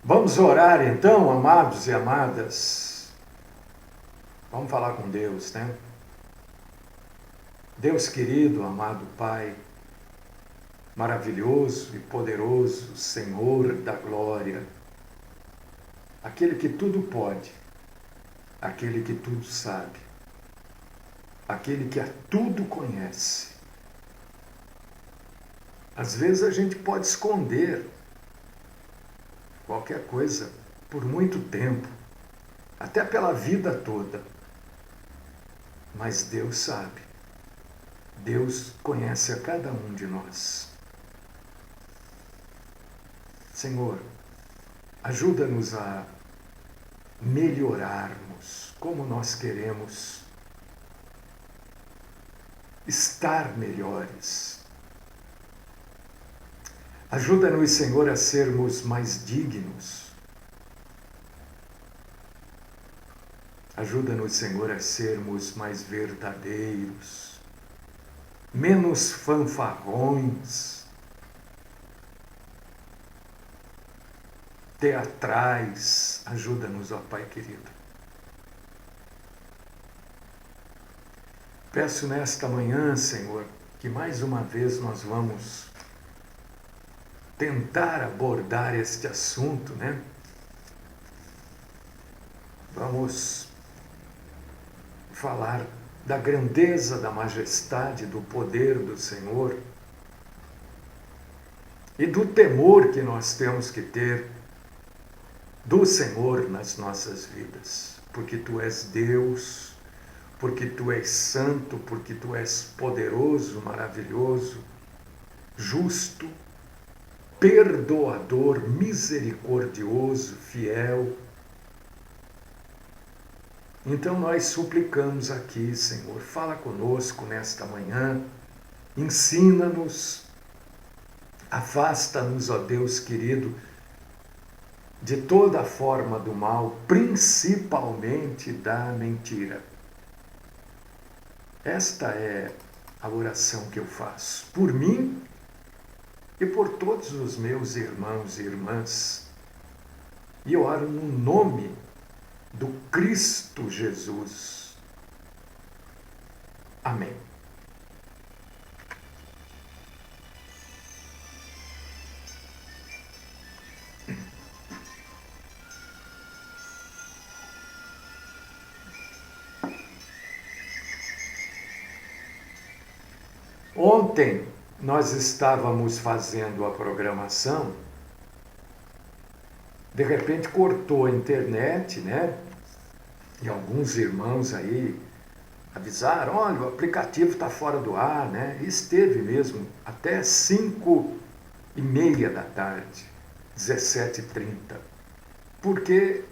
Vamos orar então, amados e amadas. Vamos falar com Deus, né? Deus querido, amado Pai, maravilhoso e poderoso, Senhor da glória, aquele que tudo pode, aquele que tudo sabe, aquele que a tudo conhece. Às vezes a gente pode esconder qualquer coisa por muito tempo, até pela vida toda. Mas Deus sabe. Deus conhece a cada um de nós. Senhor, ajuda-nos a melhorarmos como nós queremos estar melhores. Ajuda-nos, Senhor, a sermos mais dignos. Ajuda-nos, Senhor, a sermos mais verdadeiros, menos fanfarrões, teatrais. Ajuda-nos, ó Pai querido. Peço nesta manhã, Senhor, que mais uma vez nós vamos tentar abordar este assunto, né? Vamos falar da grandeza, da majestade, do poder do Senhor e do temor que nós temos que ter do Senhor nas nossas vidas, porque Tu és Deus, porque Tu és santo, porque Tu és poderoso, maravilhoso, justo, perdoador, misericordioso, fiel. Então nós suplicamos aqui, Senhor, fala conosco nesta manhã, ensina-nos, afasta-nos, ó Deus querido, de toda forma do mal, principalmente da mentira. Esta é a oração que eu faço por mim e por todos os meus irmãos e irmãs. E eu oro no nome do Cristo Jesus. Amém. Ontem nós estávamos fazendo a programação, de repente cortou a internet, né? E alguns irmãos aí avisaram, olha, o aplicativo está fora do ar, né? E esteve mesmo até 5:30 da tarde, 17:30. Porque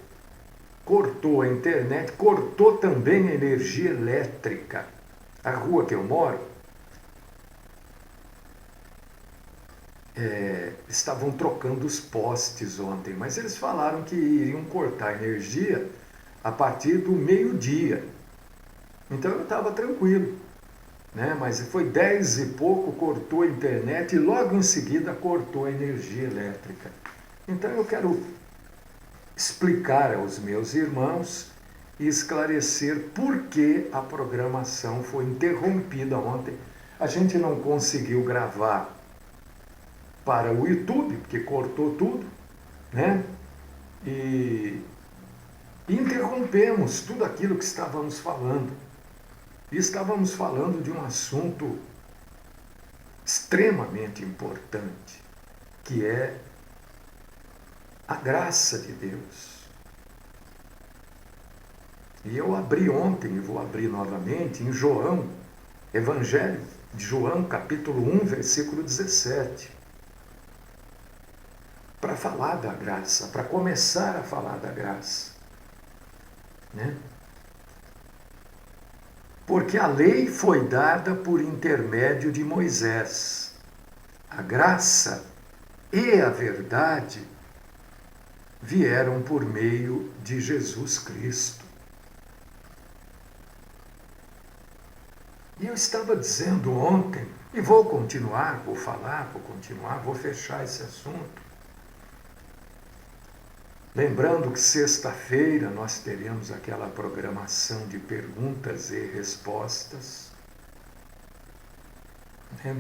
cortou a internet, cortou também a energia elétrica. A rua que eu moro, estavam trocando os postes ontem, mas eles falaram que iriam cortar a energia a partir do meio-dia. Então eu estava tranquilo, né? Mas foi 10 e pouco, cortou a internet e logo em seguida cortou a energia elétrica. Então eu quero explicar aos meus irmãos e esclarecer por que a programação foi interrompida ontem. A gente não conseguiu gravar para o YouTube, porque cortou tudo, né? E interrompemos tudo aquilo que estávamos falando. E estávamos falando de um assunto extremamente importante, que é a graça de Deus. E eu abri ontem, e vou abrir novamente, em João, Evangelho de João, capítulo 1, versículo 17. Para falar da graça, para começar a falar da graça, né? Porque a lei foi dada por intermédio de Moisés. A graça e a verdade vieram por meio de Jesus Cristo. E eu estava dizendo ontem, e vou continuar, vou falar, vou continuar, vou fechar esse assunto. Lembrando que sexta-feira nós teremos aquela programação de perguntas e respostas, né?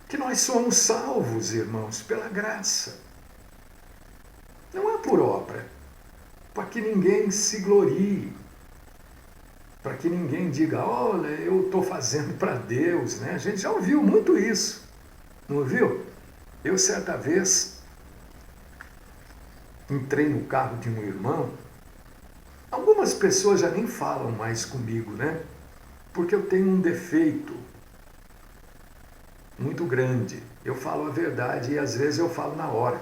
Que nós somos salvos, irmãos, pela graça. Não é por obra, para que ninguém se glorie, para que ninguém diga, olha, eu estou fazendo para Deus, né? A gente já ouviu muito isso, não ouviu? Eu, certa vez, entrei no carro de um irmão. Algumas pessoas já nem falam mais comigo, né? Porque eu tenho um defeito muito grande. Eu falo a verdade e às vezes eu falo na hora.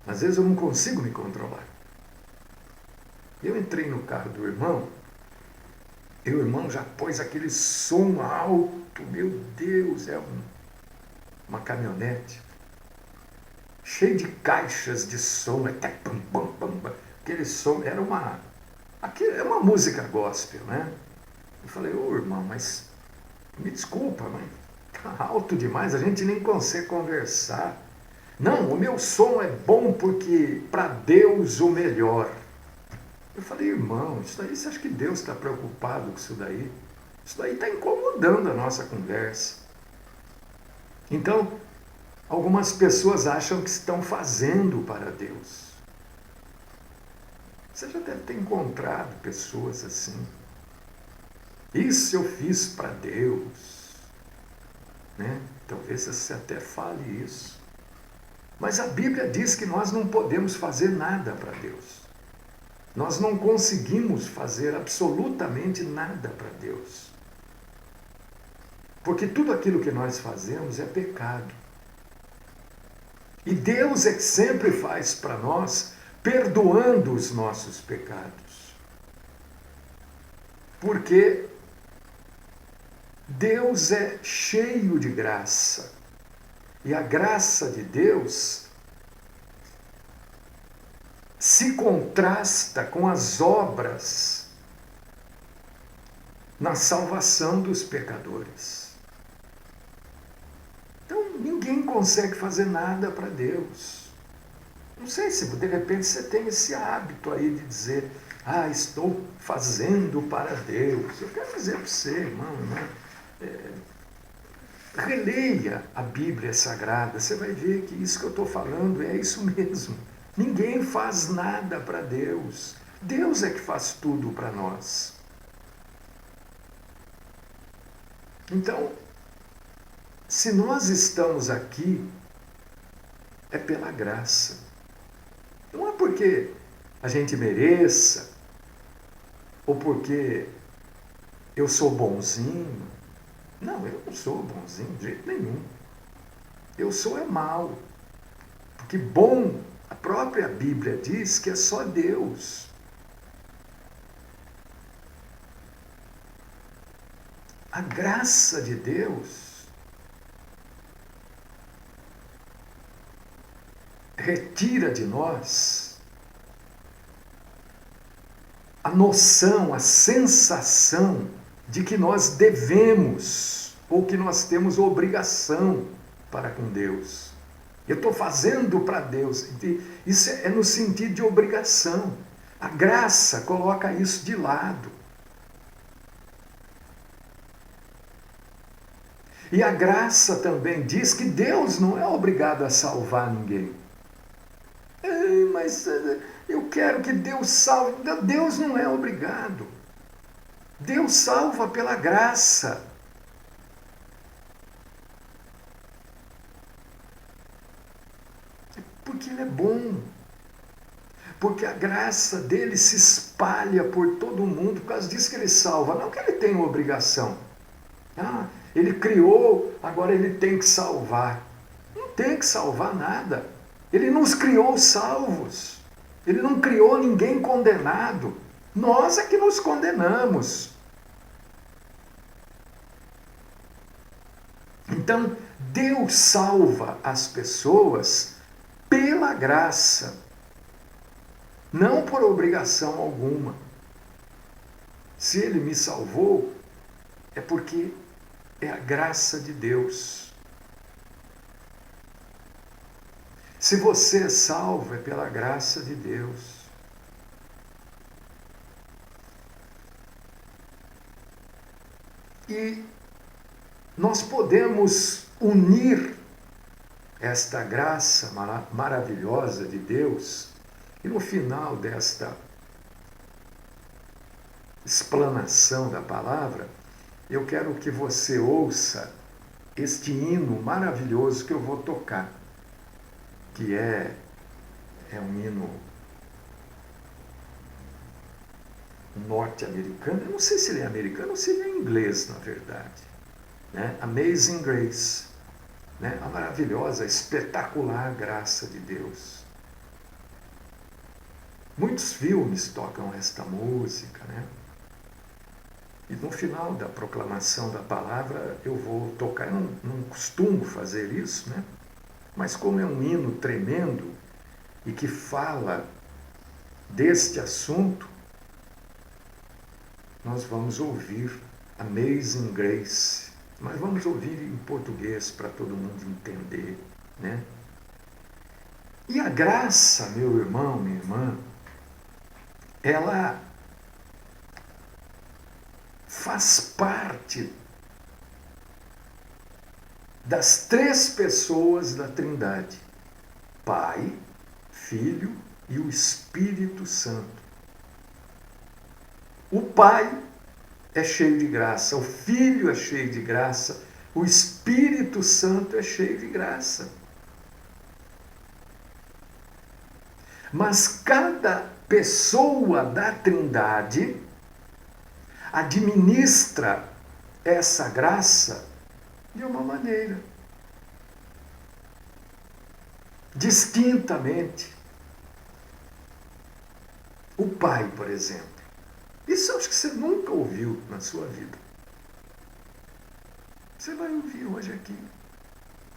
Às vezes eu não consigo me controlar. Eu entrei no carro do irmão, e o irmão já pôs aquele som alto, meu Deus, é uma caminhonete, cheio de caixas de som, até pam, pam, pam, pam. Aquele som era é uma música gospel, né? Eu falei, ô irmão, mas me desculpa, mas tá alto demais, a gente nem consegue conversar. Não, o meu som é bom porque para Deus o melhor. Eu falei, irmão, isso daí, você acha que Deus está preocupado com isso daí? Isso daí está incomodando a nossa conversa. Então, algumas pessoas acham que estão fazendo para Deus. Você já deve ter encontrado pessoas assim. Isso eu fiz para Deus, né? Talvez você até fale isso. Mas a Bíblia diz que nós não podemos fazer nada para Deus. Nós não conseguimos fazer absolutamente nada para Deus. Porque tudo aquilo que nós fazemos é pecado. E Deus é que sempre faz para nós, perdoando os nossos pecados. Porque Deus é cheio de graça. E a graça de Deus se contrasta com as obras na salvação dos pecadores. Então, ninguém consegue fazer nada para Deus. Não sei se de repente você tem esse hábito aí de dizer, estou fazendo para Deus. Eu quero dizer para você, irmão, né? Releia a Bíblia Sagrada, você vai ver que isso que eu estou falando é isso mesmo. Ninguém faz nada para Deus. Deus é que faz tudo para nós. Então, se nós estamos aqui, é pela graça. Não é porque a gente mereça, ou porque eu sou bonzinho. Não, eu não sou bonzinho de jeito nenhum. Eu sou mau. Porque bom, a própria Bíblia diz que é só Deus. A graça de Deus retira de nós a noção, a sensação de que nós devemos ou que nós temos obrigação para com Deus. Eu estou fazendo para Deus. Isso é no sentido de obrigação. A graça coloca isso de lado. E a graça também diz que Deus não é obrigado a salvar ninguém. Mas eu quero que Deus salve. Deus não é obrigado. Deus salva pela graça. Porque Ele é bom. Porque a graça dele se espalha por todo mundo. Por causa disso que Ele salva. Não que Ele tenha uma obrigação. Ele criou, agora Ele tem que salvar. Não tem que salvar nada. Ele nos criou salvos. Ele não criou ninguém condenado. Nós é que nos condenamos. Então, Deus salva as pessoas pela graça, não por obrigação alguma. Se Ele me salvou, é porque é a graça de Deus. Se você é salvo, é pela graça de Deus. E nós podemos unir esta graça maravilhosa de Deus, e no final desta explanação da palavra, eu quero que você ouça este hino maravilhoso que eu vou tocar, que é um hino norte-americano. Eu não sei se ele é americano ou se ele é inglês, na verdade. Né? Amazing Grace. Né? A maravilhosa, espetacular graça de Deus. Muitos filmes tocam esta música, né? E no final da proclamação da palavra eu vou tocar. Eu não costumo fazer isso, né? Mas como é um hino tremendo e que fala deste assunto, nós vamos ouvir Amazing Grace. Mas vamos ouvir em português para todo mundo entender, né? E a graça, meu irmão, minha irmã, ela faz parte das três pessoas da Trindade: Pai, Filho e o Espírito Santo. O Pai é cheio de graça, o Filho é cheio de graça, o Espírito Santo é cheio de graça. Mas cada pessoa da Trindade administra essa graça de uma maneira, distintamente. O Pai, por exemplo. Isso eu acho que você nunca ouviu na sua vida. Você vai ouvir hoje aqui.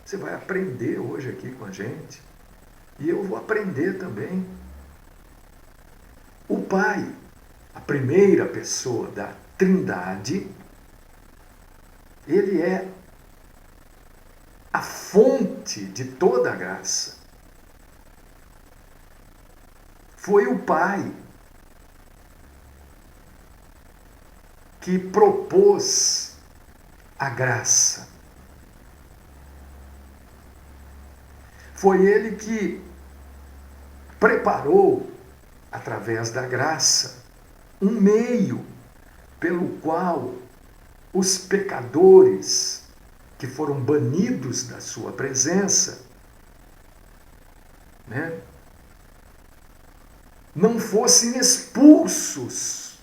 Você vai aprender hoje aqui com a gente. E eu vou aprender também. O Pai, a primeira pessoa da Trindade, ele é a fonte de toda a graça. Foi o Pai que propôs a graça. Foi ele que preparou, através da graça, um meio pelo qual os pecadores que foram banidos da sua presença, né, não fossem expulsos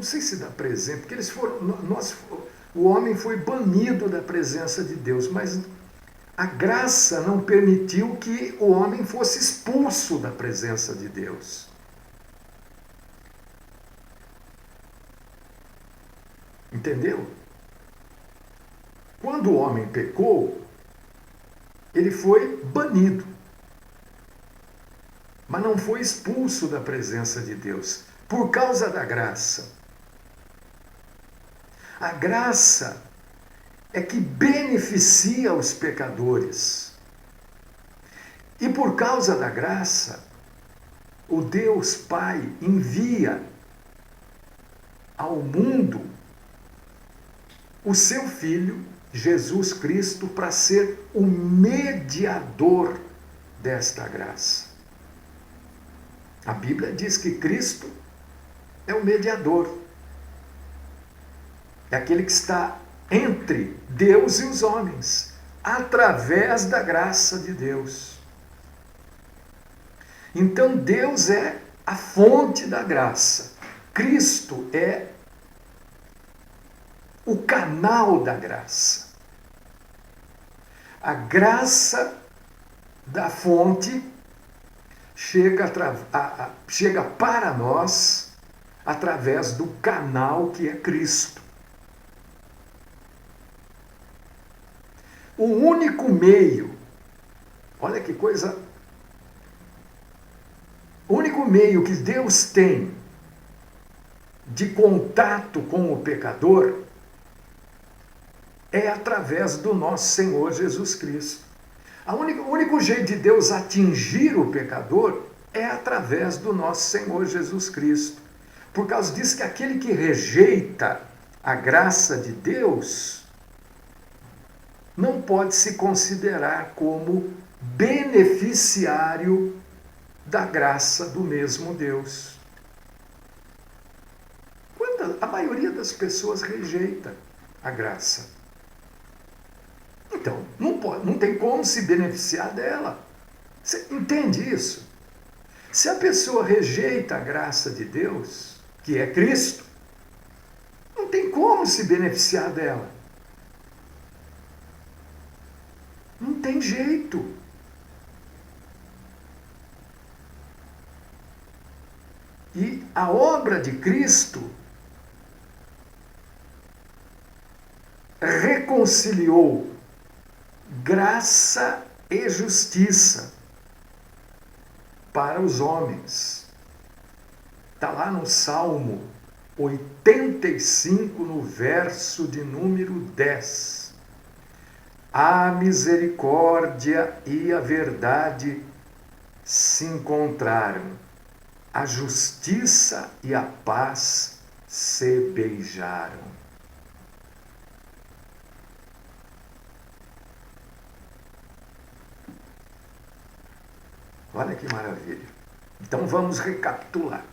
não sei se dá presente, porque eles foram, o homem foi banido da presença de Deus, mas a graça não permitiu que o homem fosse expulso da presença de Deus. Entendeu? Quando o homem pecou, ele foi banido, mas não foi expulso da presença de Deus, por causa da graça. A graça é que beneficia os pecadores. E por causa da graça, o Deus Pai envia ao mundo o seu Filho, Jesus Cristo, para ser o mediador desta graça. A Bíblia diz que Cristo é o mediador. É aquele que está entre Deus e os homens, através da graça de Deus. Então Deus é a fonte da graça. Cristo é o canal da graça. A graça da fonte chega para nós através do canal que é Cristo. O único meio, olha que coisa, o único meio que Deus tem de contato com o pecador é através do nosso Senhor Jesus Cristo. O único jeito de Deus atingir o pecador é através do nosso Senhor Jesus Cristo. Por causa disso que aquele que rejeita a graça de Deus não pode se considerar como beneficiário da graça do mesmo Deus. A maioria das pessoas rejeita a graça. Então, não tem como se beneficiar dela. Você entende isso? Se a pessoa rejeita a graça de Deus, que é Cristo, não tem como se beneficiar dela. Não tem jeito. E a obra de Cristo reconciliou graça e justiça para os homens. Está lá no Salmo 85, no verso de número 10. A misericórdia e a verdade se encontraram, a justiça e a paz se beijaram. Olha que maravilha. Então vamos recapitular.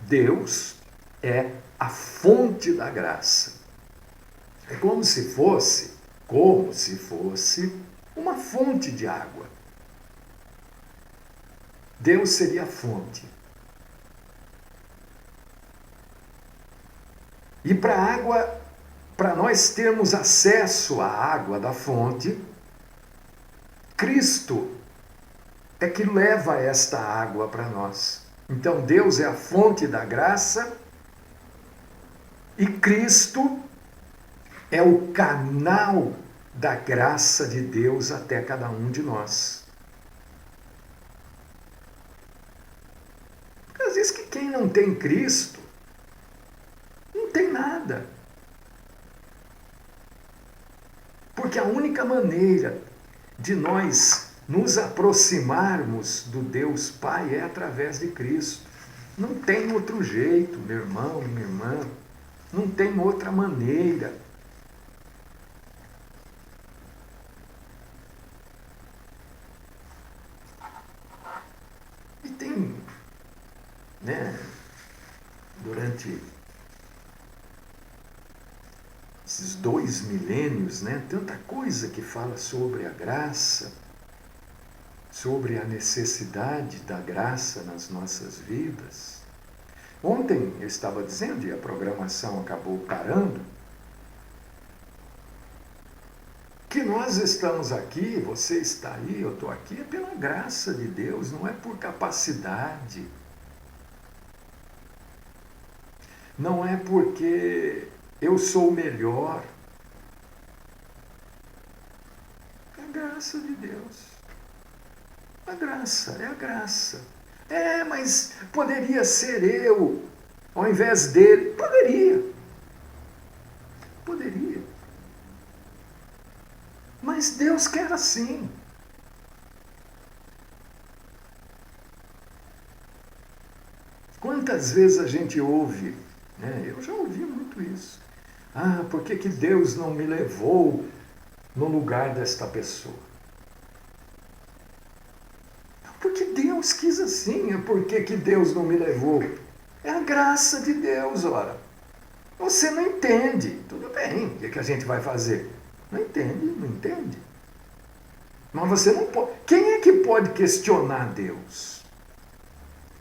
Deus é a fonte da graça. É como se fosse uma fonte de água. Deus seria a fonte. E para nós termos acesso à água da fonte, Cristo é que leva esta água para nós. Então Deus é a fonte da graça e Cristo é o canal da graça de Deus até cada um de nós. Porque às vezes que quem não tem Cristo não tem nada. Porque a única maneira de nós nos aproximarmos do Deus Pai é através de Cristo. Não tem outro jeito, meu irmão, minha irmã. Não tem outra maneira. E tem, durante esses 2 milênios, tanta coisa que fala sobre a graça, sobre a necessidade da graça nas nossas vidas. Ontem eu estava dizendo, e a programação acabou parando, que nós estamos aqui, você está aí, eu estou aqui, é pela graça de Deus, não é por capacidade. Não é porque eu sou melhor. É a graça de Deus. A graça, é a graça. Mas poderia ser eu, ao invés dele. Poderia. Mas Deus quer assim. Quantas vezes a gente ouve, eu já ouvi muito isso. Por que Deus não me levou no lugar desta pessoa? Porque Deus quis assim. Por que Deus não me levou? É a graça de Deus, ora. Você não entende. Tudo bem, o que a gente vai fazer? Não entende. Mas você não pode. Quem é que pode questionar Deus?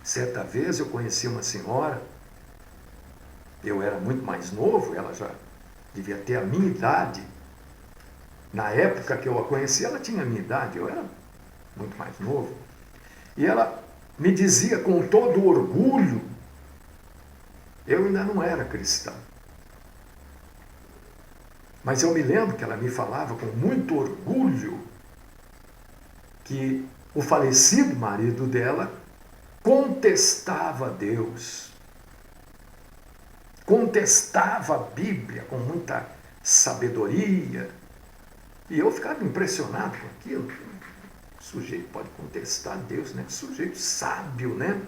Certa vez eu conheci uma senhora, eu era muito mais novo, ela já devia ter a minha idade. Na época que eu a conheci, ela tinha a minha idade, eu era muito mais novo. E ela me dizia com todo orgulho, eu ainda não era cristã. Mas eu me lembro que ela me falava com muito orgulho que o falecido marido dela contestava Deus, contestava a Bíblia com muita sabedoria, E eu ficava impressionado com aquilo. O sujeito pode contestar Deus, né? Que sujeito sábio, né?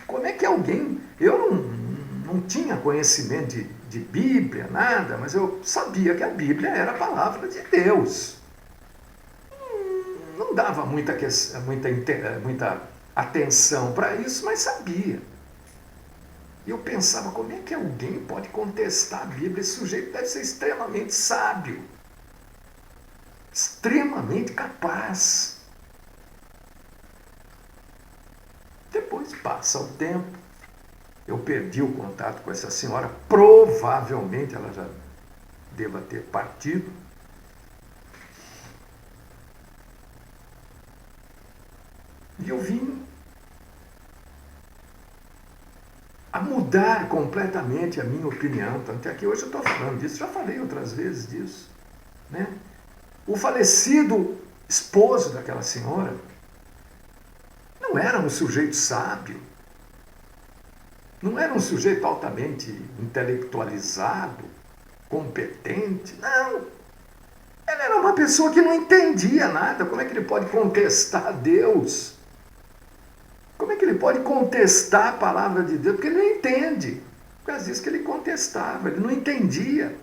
Como é que alguém... Eu não tinha conhecimento de Bíblia, nada, mas eu sabia que a Bíblia era a palavra de Deus. Não dava muita atenção para isso, mas sabia. E eu pensava, como é que alguém pode contestar a Bíblia? Esse sujeito deve ser extremamente sábio, extremamente capaz. Depois passa o tempo, eu perdi o contato com essa senhora, provavelmente ela já deva ter partido. E eu vim a mudar completamente a minha opinião. Tanto é que hoje eu estou falando disso, já falei outras vezes disso. Né? O falecido esposo daquela senhora não era um sujeito sábio, não era um sujeito altamente intelectualizado, competente, não. Ele era uma pessoa que não entendia nada. Como é que ele pode contestar Deus? Como é que ele pode contestar a palavra de Deus? Porque ele não entende. Por causa disso que ele contestava, ele não entendia.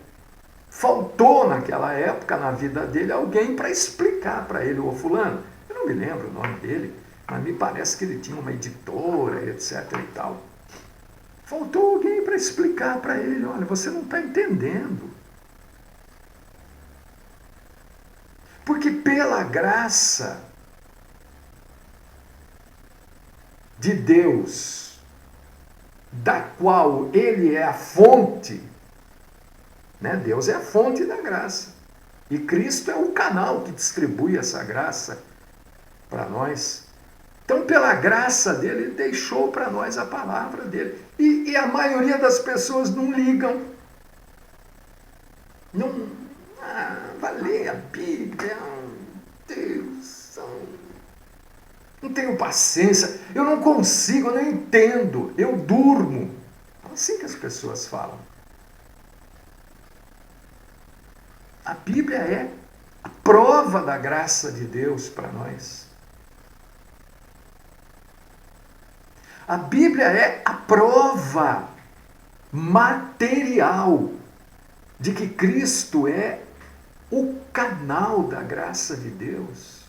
Faltou naquela época, na vida dele, alguém para explicar para ele, ô fulano, eu não me lembro o nome dele, mas me parece que ele tinha uma editora, etc e tal. Faltou alguém para explicar para ele, olha, você não está entendendo. Porque pela graça de Deus, da qual Ele é a fonte, né? Deus é a fonte da graça. E Cristo é o canal que distribui essa graça para nós. Então, pela graça dele, ele deixou para nós a palavra dele. E a maioria das pessoas não ligam. Não, vai ler a Bíblia, Deus, não tenho paciência, eu não consigo, eu não entendo, eu durmo. É assim que as pessoas falam. A Bíblia é a prova da graça de Deus para nós. A Bíblia é a prova material de que Cristo é o canal da graça de Deus.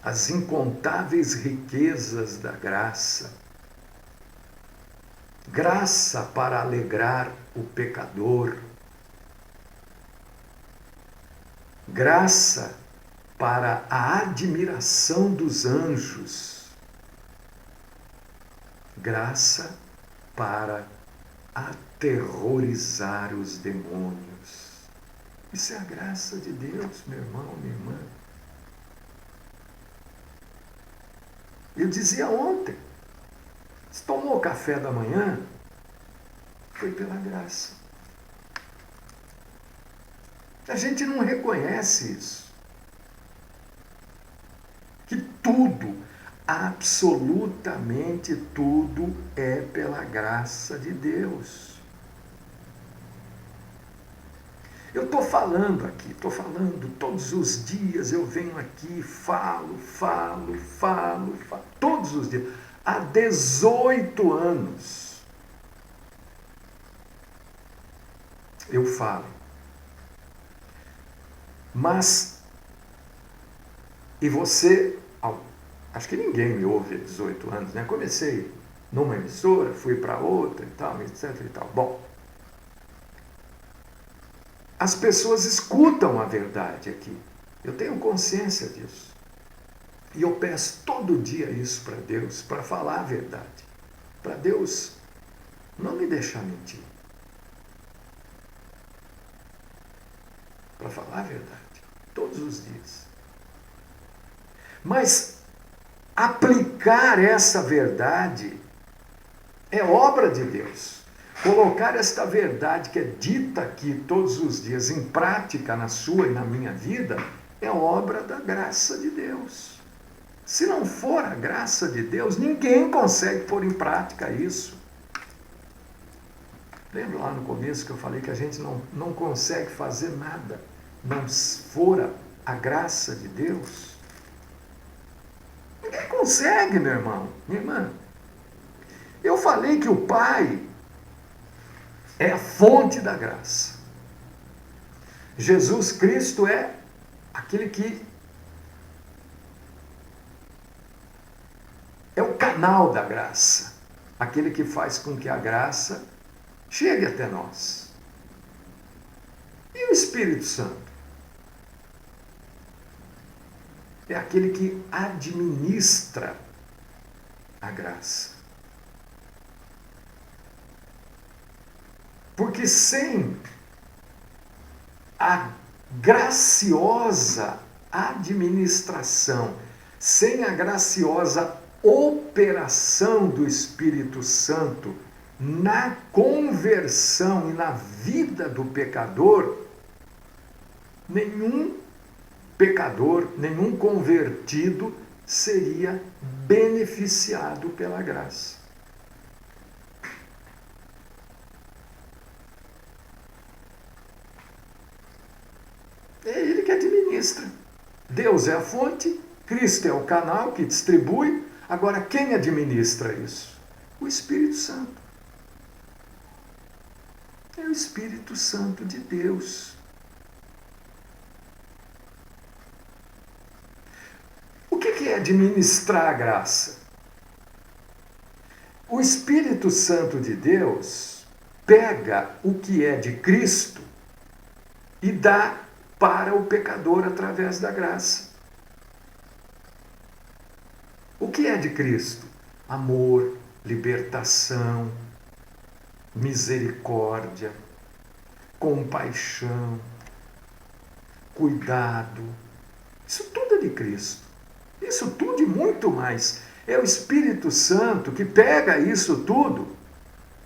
As incontáveis riquezas da graça. Graça para alegrar o pecador. Graça para a admiração dos anjos. Graça para aterrorizar os demônios. Isso é a graça de Deus, meu irmão, minha irmã. Eu dizia ontem, se tomou café da manhã, foi pela graça. A gente não reconhece isso. Que tudo, absolutamente tudo, é pela graça de Deus. Eu estou falando aqui, todos os dias eu venho aqui, falo, todos os dias. Há 18 anos eu falo. Mas, e você, acho que ninguém me ouve há 18 anos, né? Comecei numa emissora, fui para outra e tal, etc e tal. Bom, as pessoas escutam a verdade aqui. Eu tenho consciência disso. E eu peço todo dia isso para Deus, para falar a verdade. Para Deus não me deixar mentir. Para falar a verdade. Todos os dias. Mas aplicar essa verdade é obra de Deus. Colocar esta verdade que é dita aqui todos os dias em prática na sua e na minha vida é obra da graça de Deus. Se não for a graça de Deus, ninguém consegue pôr em prática isso. Lembra lá no começo que eu falei que a gente não consegue fazer nada, não fora a graça de Deus? Ninguém consegue, meu irmão, minha irmã. Eu falei que o Pai é a fonte da graça. Jesus Cristo é aquele que é o canal da graça, aquele que faz com que a graça chegue até nós. E o Espírito Santo? É aquele que administra a graça. Porque sem a graciosa administração, sem a graciosa operação do Espírito Santo na conversão e na vida do pecador, nenhum pecador, nenhum convertido seria beneficiado pela graça. É ele que administra. Deus é a fonte, Cristo é o canal que distribui. Agora, quem administra isso? O Espírito Santo. É o Espírito Santo de Deus. O que é administrar a graça? O Espírito Santo de Deus pega o que é de Cristo e dá para o pecador através da graça. O que é de Cristo? Amor, libertação, misericórdia, compaixão, cuidado. Isso tudo é de Cristo. Isso tudo e muito mais. É o Espírito Santo que pega isso tudo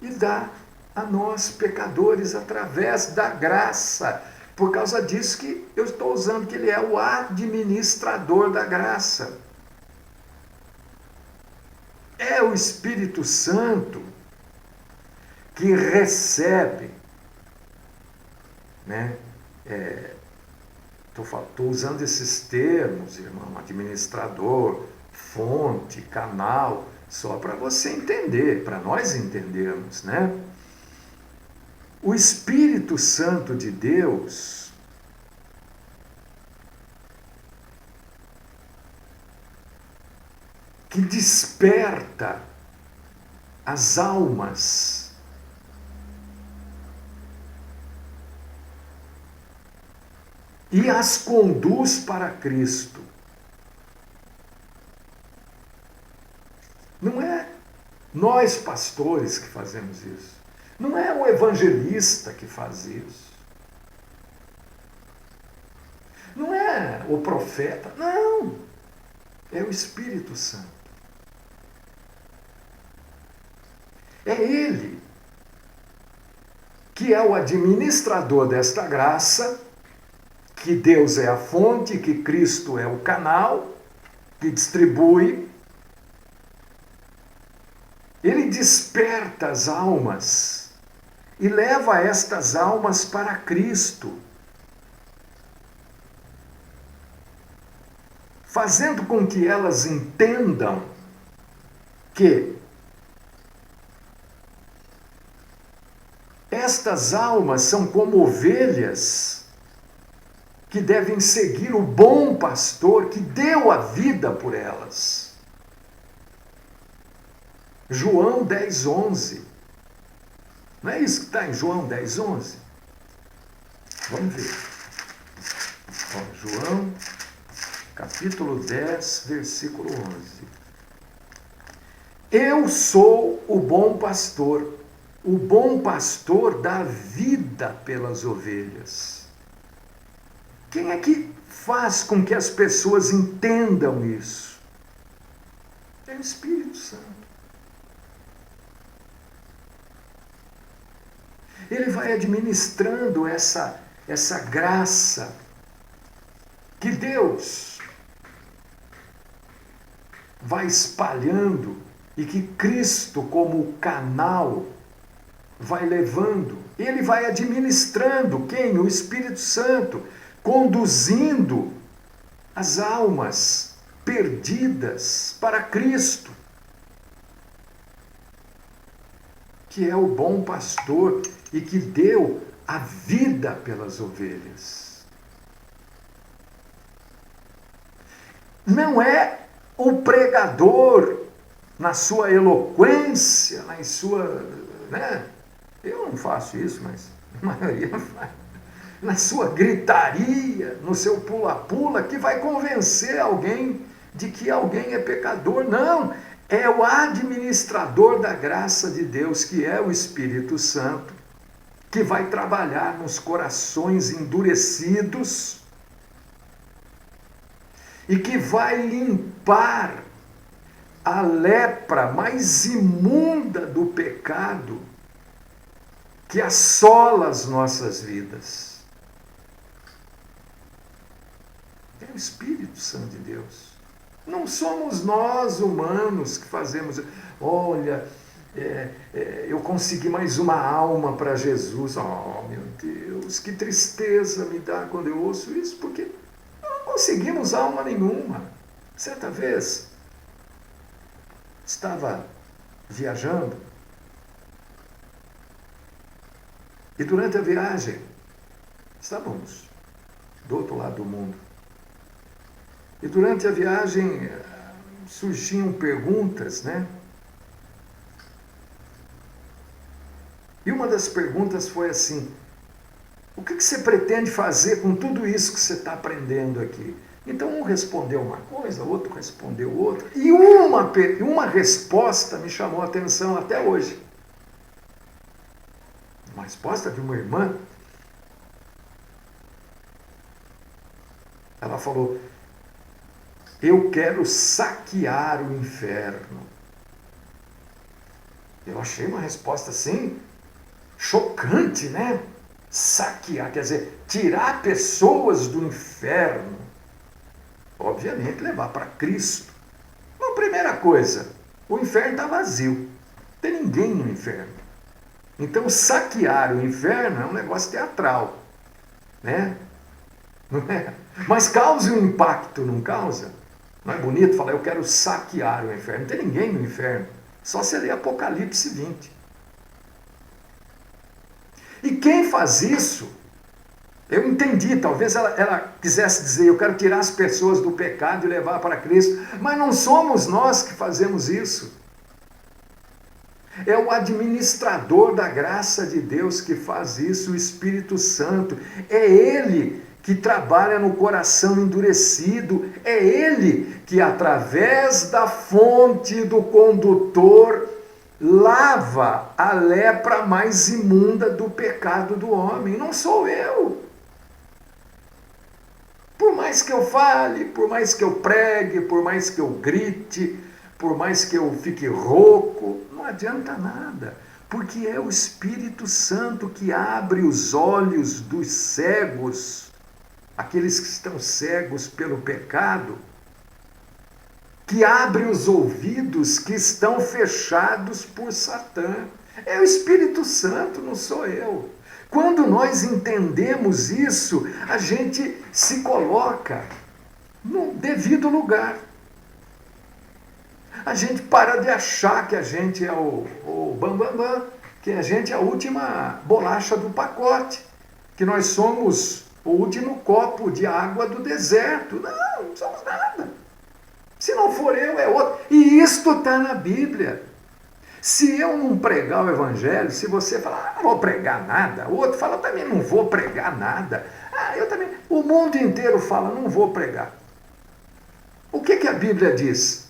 e dá a nós, pecadores, através da graça. Por causa disso que eu estou usando que ele é o administrador da graça. É o Espírito Santo que recebe, né? Estou usando esses termos, irmão, administrador, fonte, canal, só para você entender, para nós entendermos, né? O Espírito Santo de Deus que desperta as almas e as conduz para Cristo. Não é nós pastores que fazemos isso. Não é o evangelista que faz isso. Não é o profeta. Não. É o Espírito Santo. É Ele que é o administrador desta graça, que Deus é a fonte, que Cristo é o canal, que distribui. Ele desperta as almas e leva estas almas para Cristo, fazendo com que elas entendam que estas almas são como ovelhas que devem seguir o bom pastor que deu a vida por elas. João 10:11. Não é isso que está em João 10:11? Vamos ver. Ó, João, capítulo 10, versículo 11. Eu sou o bom pastor. O bom pastor dá vida pelas ovelhas. Quem é que faz com que as pessoas entendam isso? É o Espírito Santo. Ele vai administrando essa graça que Deus vai espalhando e que Cristo, como canal, vai levando. Ele vai administrando quem? O Espírito Santo, conduzindo as almas perdidas para Cristo, que é o bom pastor e que deu a vida pelas ovelhas. Não é o pregador na sua eloquência, na sua, né? Eu não faço isso, mas a maioria faz. Na sua gritaria, no seu pula-pula, que vai convencer alguém de que alguém é pecador. Não, é o administrador da graça de Deus, que é o Espírito Santo, que vai trabalhar nos corações endurecidos e que vai limpar a lepra mais imunda do pecado que assola as nossas vidas. É o Espírito Santo de Deus. Não somos nós humanos que fazemos. Olha, eu consegui mais uma alma para Jesus. Oh, meu Deus, que tristeza me dá quando eu ouço isso, porque não conseguimos alma nenhuma. Certa vez, estava viajando e durante a viagem estávamos do outro lado do mundo. E durante a viagem surgiam perguntas, né? E uma das perguntas foi assim: o que você pretende fazer com tudo isso que você está aprendendo aqui? Então um respondeu uma coisa, outro respondeu outra, e uma resposta me chamou a atenção até hoje. Uma resposta de uma irmã. Ela falou: eu quero saquear o inferno. Eu achei uma resposta assim, chocante, né? Saquear, quer dizer, tirar pessoas do inferno. Obviamente, levar para Cristo. Uma primeira coisa, o inferno está vazio. Não tem ninguém no inferno. Então, saquear o inferno é um negócio teatral, né? Não é? Mas causa um impacto, não causa? Não é bonito falar, eu quero saquear o inferno? Não tem ninguém no inferno. Só se ler Apocalipse 20. E quem faz isso, eu entendi, talvez ela quisesse dizer, eu quero tirar as pessoas do pecado e levar para Cristo, mas não somos nós que fazemos isso. É o administrador da graça de Deus que faz isso, o Espírito Santo. É Ele que trabalha no coração endurecido. É Ele que, através da fonte do condutor, lava a lepra mais imunda do pecado do homem. Não sou eu. Por mais que eu fale, por mais que eu pregue, por mais que eu grite, por mais que eu fique rouco, não adianta nada, porque é o Espírito Santo que abre os olhos dos cegos, aqueles que estão cegos pelo pecado, que abre os ouvidos que estão fechados por Satã. É o Espírito Santo, não sou eu. Quando nós entendemos isso, a gente se coloca no devido lugar. A gente para de achar que a gente é o bambambam, que a gente é a última bolacha do pacote, que nós somos o último copo de água do deserto. Não, não somos nada. Se não for eu, é outro. E isto está na Bíblia. Se eu não pregar o Evangelho, se você falar, não vou pregar nada, o outro fala, também não vou pregar nada. Eu também. O mundo inteiro fala, não vou pregar. O que a Bíblia diz?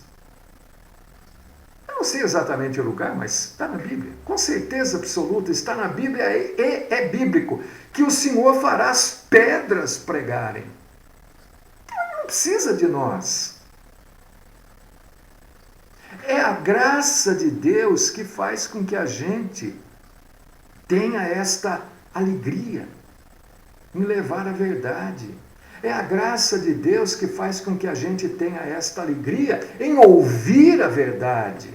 Eu não sei exatamente o lugar, mas está na Bíblia. Com certeza absoluta, está na Bíblia e é bíblico. Que o Senhor fará as pedras pregarem. Não precisa de nós. É a graça de Deus que faz com que a gente tenha esta alegria em levar a verdade. É a graça de Deus que faz com que a gente tenha esta alegria em ouvir a verdade.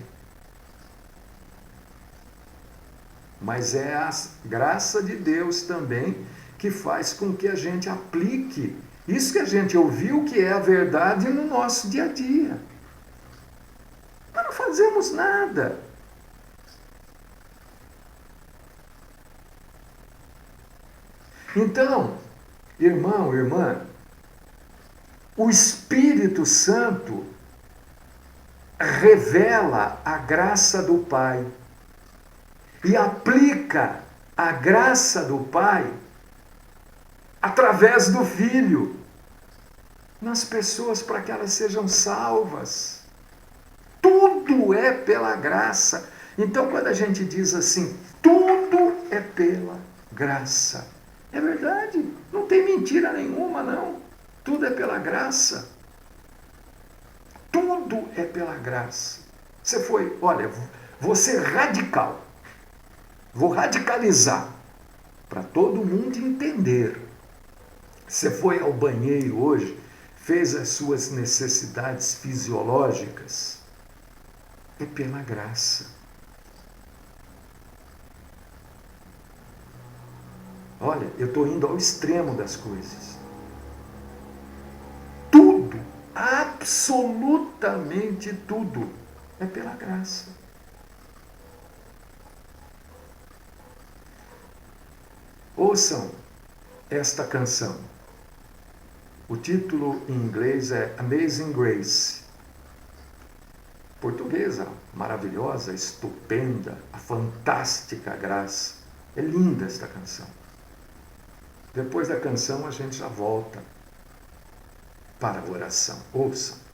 Mas é a graça de Deus também que faz com que a gente aplique isso que a gente ouviu, que é a verdade, no nosso dia a dia. Nós não fazemos nada. Então, irmão, irmã, o Espírito Santo revela a graça do Pai e aplica a graça do Pai através do Filho nas pessoas para que elas sejam salvas. Tudo é pela graça. Então, quando a gente diz assim, tudo é pela graça, é verdade, não tem mentira nenhuma, não. Tudo é pela graça. Tudo é pela graça. Você foi, olha, vou ser radical. Vou radicalizar para todo mundo entender. Você foi ao banheiro hoje, fez as suas necessidades fisiológicas, é pela graça. Olha, eu estou indo ao extremo das coisas. Tudo, absolutamente tudo, é pela graça. Ouçam esta canção. O título em inglês é Amazing Grace. Portuguesa, maravilhosa, estupenda, a fantástica graça. É linda esta canção. Depois da canção a gente já volta para a oração. Ouçam.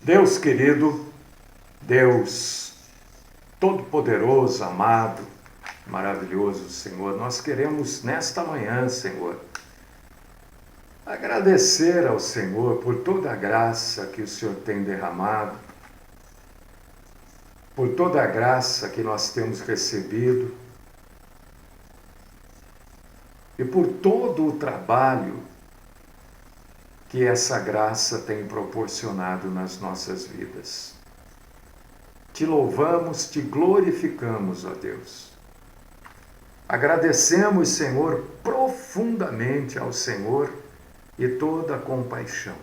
Deus querido, Deus todo-poderoso, amado, maravilhoso, Senhor, nós queremos nesta manhã, Senhor, agradecer ao Senhor por toda a graça que o Senhor tem derramado, por toda a graça que nós temos recebido e por todo o trabalho que essa graça tem proporcionado nas nossas vidas. Te louvamos, te glorificamos, ó Deus. Agradecemos, Senhor, profundamente ao Senhor e toda a compaixão,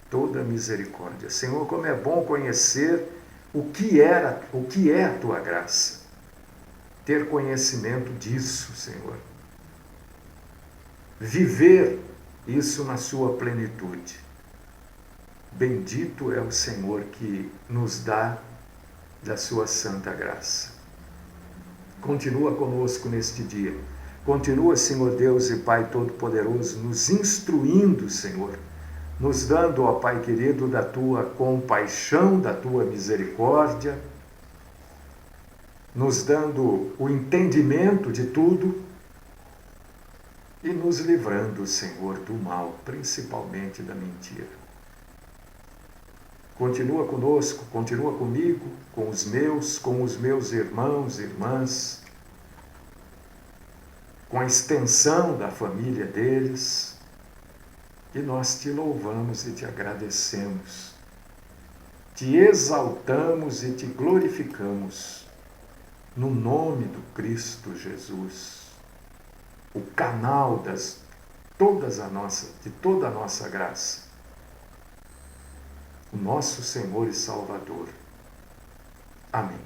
toda a misericórdia. Senhor, como é bom conhecer o que é a tua graça. Ter conhecimento disso, Senhor. Viver isso na sua plenitude. Bendito é o Senhor que nos dá da sua santa graça. Continua conosco neste dia. Continua, Senhor Deus e Pai Todo-Poderoso, nos instruindo, Senhor, nos dando, ó Pai querido, da tua compaixão, da tua misericórdia, nos dando o entendimento de tudo e nos livrando, Senhor, do mal, principalmente da mentira. Continua conosco, continua comigo, com os meus irmãos e irmãs, com a extensão da família deles, e nós te louvamos e te agradecemos, te exaltamos e te glorificamos, no nome do Cristo Jesus, o canal de toda a nossa graça, o nosso Senhor e Salvador. Amém.